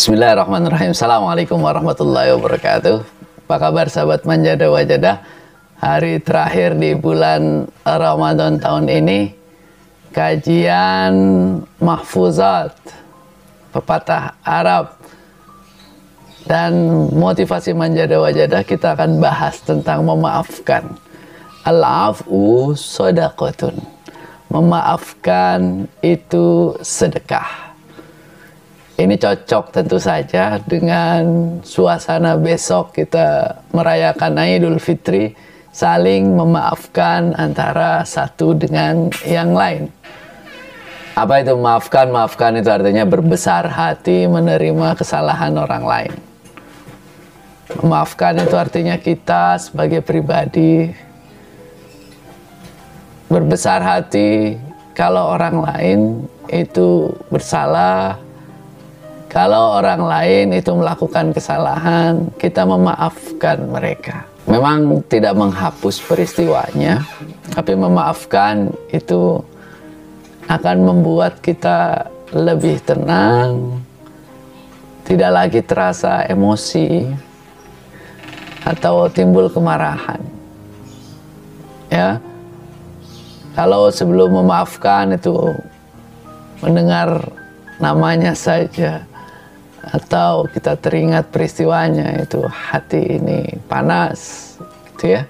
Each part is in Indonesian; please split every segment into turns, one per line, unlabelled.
Bismillahirrahmanirrahim. Assalamualaikum warahmatullahi wabarakatuh. Apa kabar sahabat Manjada Wajadah? Hari terakhir di bulan Ramadan tahun ini, kajian mahfuzat, pepatah Arab, dan motivasi Manjada Wajadah, kita akan bahas tentang memaafkan. Al-afwu shadaqatun. Memaafkan itu sedekah. Ini cocok tentu saja dengan suasana besok kita merayakan Idul Fitri, saling memaafkan antara satu dengan yang lain. Apa itu memaafkan? Maafkan itu artinya berbesar hati menerima kesalahan orang lain. Memaafkan itu artinya kita sebagai pribadi berbesar hati kalau orang lain itu bersalah. Kalau orang lain itu melakukan kesalahan, kita memaafkan mereka. Memang tidak menghapus peristiwanya, tapi memaafkan itu akan membuat kita lebih tenang, tidak lagi terasa emosi, atau timbul kemarahan. Ya, kalau sebelum memaafkan itu mendengar namanya saja, atau kita teringat peristiwanya, itu hati ini panas gitu ya,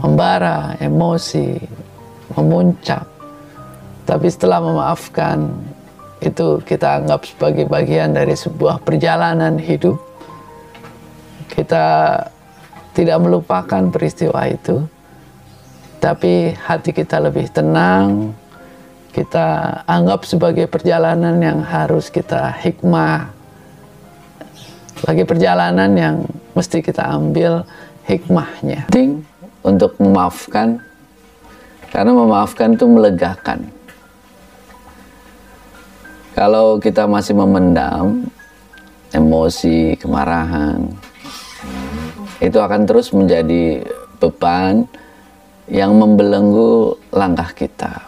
membara, emosi, memuncak. Tapi setelah memaafkan, itu kita anggap sebagai bagian dari sebuah perjalanan hidup. Kita tidak melupakan peristiwa itu, tapi hati kita lebih tenang. Kita anggap sebagai perjalanan yang harus kita hikmah, sebagai perjalanan yang mesti kita ambil hikmahnya. Penting untuk memaafkan, karena memaafkan itu melegakan. Kalau kita masih memendam emosi, kemarahan, itu akan terus menjadi beban yang membelenggu langkah kita.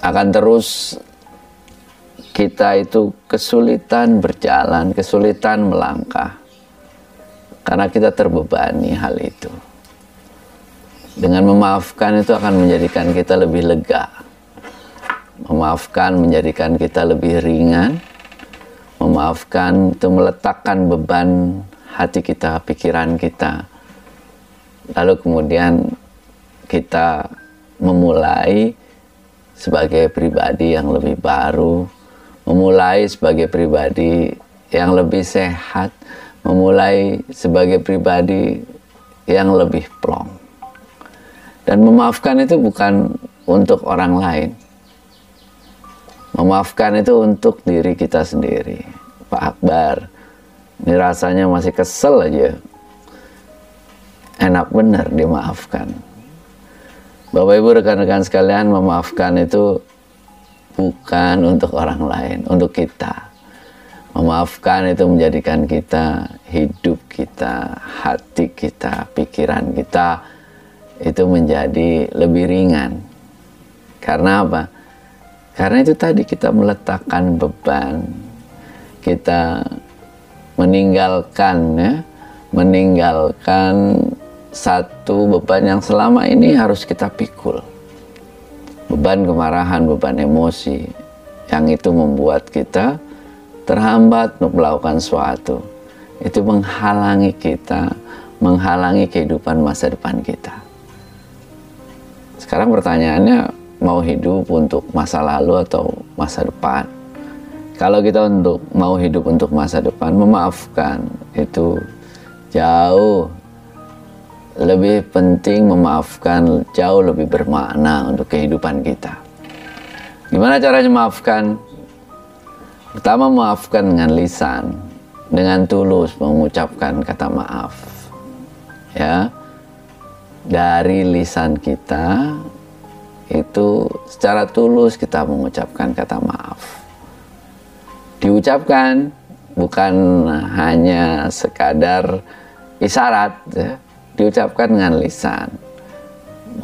Akan terus kita itu kesulitan berjalan, kesulitan melangkah, karena kita terbebani hal itu. Dengan memaafkan itu akan menjadikan kita lebih lega. Memaafkan menjadikan kita lebih ringan. Memaafkan itu meletakkan beban hati kita, pikiran kita. Lalu kemudian kita memulai sebagai pribadi yang lebih baru, memulai sebagai pribadi yang lebih sehat, memulai sebagai pribadi yang lebih plong. Dan memaafkan itu bukan untuk orang lain. Memaafkan itu untuk diri kita sendiri. Pak Akbar, ini rasanya masih kesel aja. Enak benar dimaafkan. Bapak Ibu, rekan-rekan sekalian, memaafkan itu bukan untuk orang lain, untuk kita. Memaafkan itu menjadikan kita, hidup kita, hati kita, pikiran kita itu menjadi lebih ringan. Karena apa? Karena itu tadi, kita meletakkan beban, kita meninggalkan satu beban yang selama ini harus kita pikul. Beban kemarahan, beban emosi, yang itu membuat kita terhambat untuk melakukan sesuatu. Itu menghalangi kita, menghalangi kehidupan masa depan kita. Sekarang pertanyaannya, mau hidup untuk masa lalu atau masa depan? Kalau kita mau hidup untuk masa depan, memaafkan itu jauh lebih penting. Memaafkan jauh lebih bermakna untuk kehidupan kita. Gimana caranya memaafkan? Pertama, memaafkan dengan lisan, dengan tulus mengucapkan kata maaf. Ya, dari lisan kita itu secara tulus kita mengucapkan kata maaf. Diucapkan bukan hanya sekadar isyarat, ya. Diucapkan dengan lisan.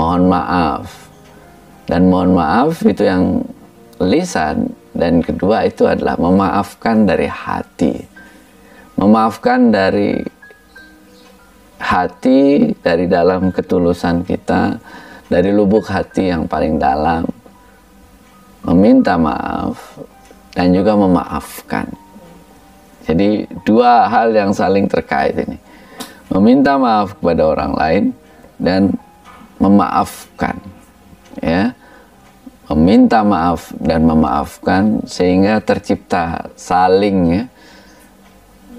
Mohon maaf. Dan mohon maaf itu yang lisan dan kedua itu adalah memaafkan dari hati. Memaafkan dari hati, dari dalam ketulusan kita, dari lubuk hati yang paling dalam, meminta maaf dan juga memaafkan. Jadi dua hal yang saling terkait ini, meminta maaf kepada orang lain dan memaafkan, ya, meminta maaf dan memaafkan sehingga tercipta saling, ya,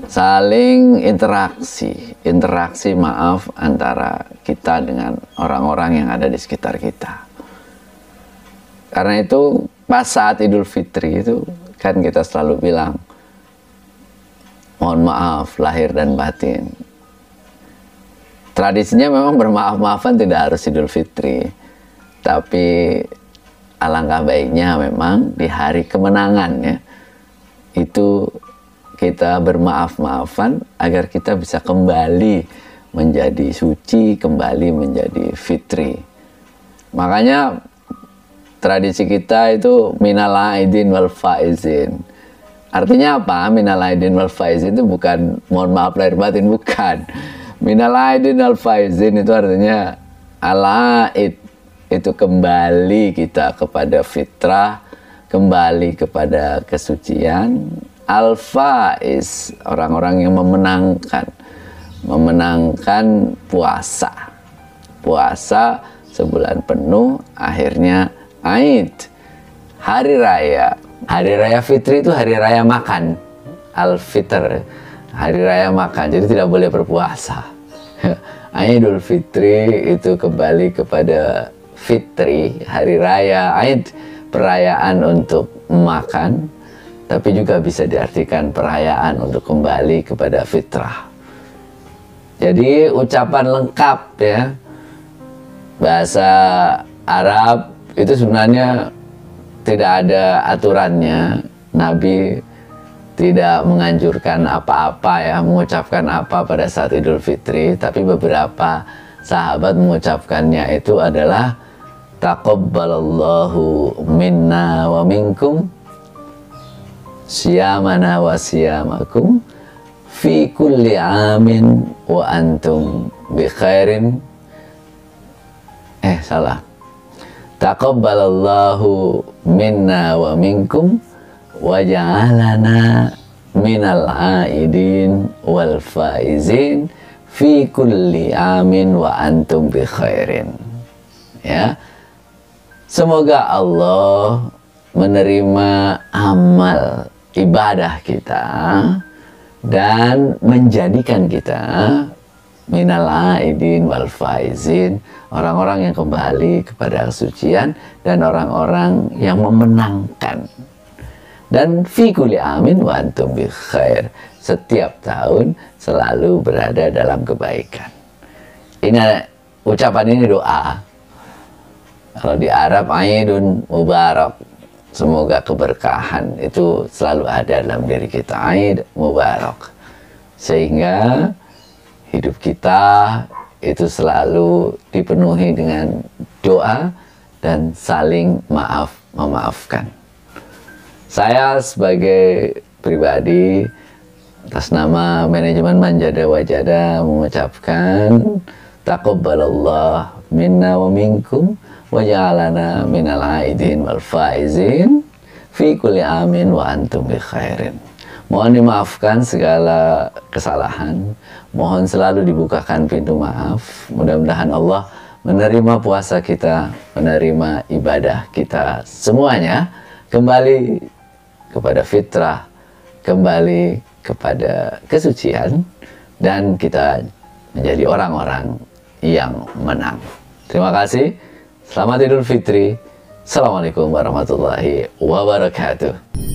saling interaksi maaf antara kita dengan orang-orang yang ada di sekitar kita. Karena itu pas saat Idul Fitri itu kan kita selalu bilang mohon maaf lahir dan batin. Tradisinya memang bermaaf-maafan tidak harus Idul Fitri, tapi alangkah baiknya memang di hari kemenangan, ya, itu kita bermaaf-maafan agar kita bisa kembali menjadi suci, kembali menjadi fitri. Makanya tradisi kita itu minal aidin wal faizin. Artinya apa? Minal aidin wal faizin itu bukan mohon maaf lahir batin, bukan. Minal aidin wal faizin itu artinya al-aid, itu kembali kita kepada fitrah, kembali kepada kesucian. Al-faiz, orang-orang yang memenangkan puasa sebulan penuh, akhirnya Aid, hari raya. Hari raya fitri itu hari raya makan, al-fitr, hari raya makan, jadi tidak boleh berpuasa. Idul Fitri itu kembali kepada fitri, hari raya. Aid, perayaan untuk makan, tapi juga bisa diartikan perayaan untuk kembali kepada fitrah. Jadi ucapan lengkap, ya, bahasa Arab itu sebenarnya tidak ada aturannya. Nabi tidak menganjurkan apa-apa, ya, mengucapkan apa pada saat Idul Fitri, tapi beberapa sahabat mengucapkannya itu adalah taqabbalallahu minna wa minkum siyamana wa siyamakum fi kulli amin wa antum bi khairin. Taqabbalallahu minna wa minkum wa ja'alana minal aidin wal faizin fi kulli amin wa antum bi khairin. Ya. Semoga Allah menerima amal ibadah kita dan menjadikan kita minal aidin wal faizin, orang-orang yang kembali kepada kesucian dan orang-orang yang memenangkan. Dan fi kulli amin wa antum bi khair, setiap tahun selalu berada dalam kebaikan. Ini ucapan ini doa. Kalau di Arab Aidun Mubarak, semoga keberkahan itu selalu ada dalam diri kita. Aid Mubarak, sehingga hidup kita itu selalu dipenuhi dengan doa dan saling memaafkan. Saya sebagai pribadi atas nama manajemen Manjada Wajada mengucapkan taqabbalallah minna wa minkum wa ja'alana minal aidin wal faizin fi kulli amin wa antum bi khairin. Mohon dimaafkan segala kesalahan, mohon selalu dibukakan pintu maaf. Mudah-mudahan Allah menerima puasa kita, menerima ibadah kita semuanya, kembali kepada fitrah, kembali kepada kesucian, dan kita menjadi orang-orang yang menang. Terima kasih. Selamat Idul Fitri. Assalamualaikum warahmatullahi wabarakatuh.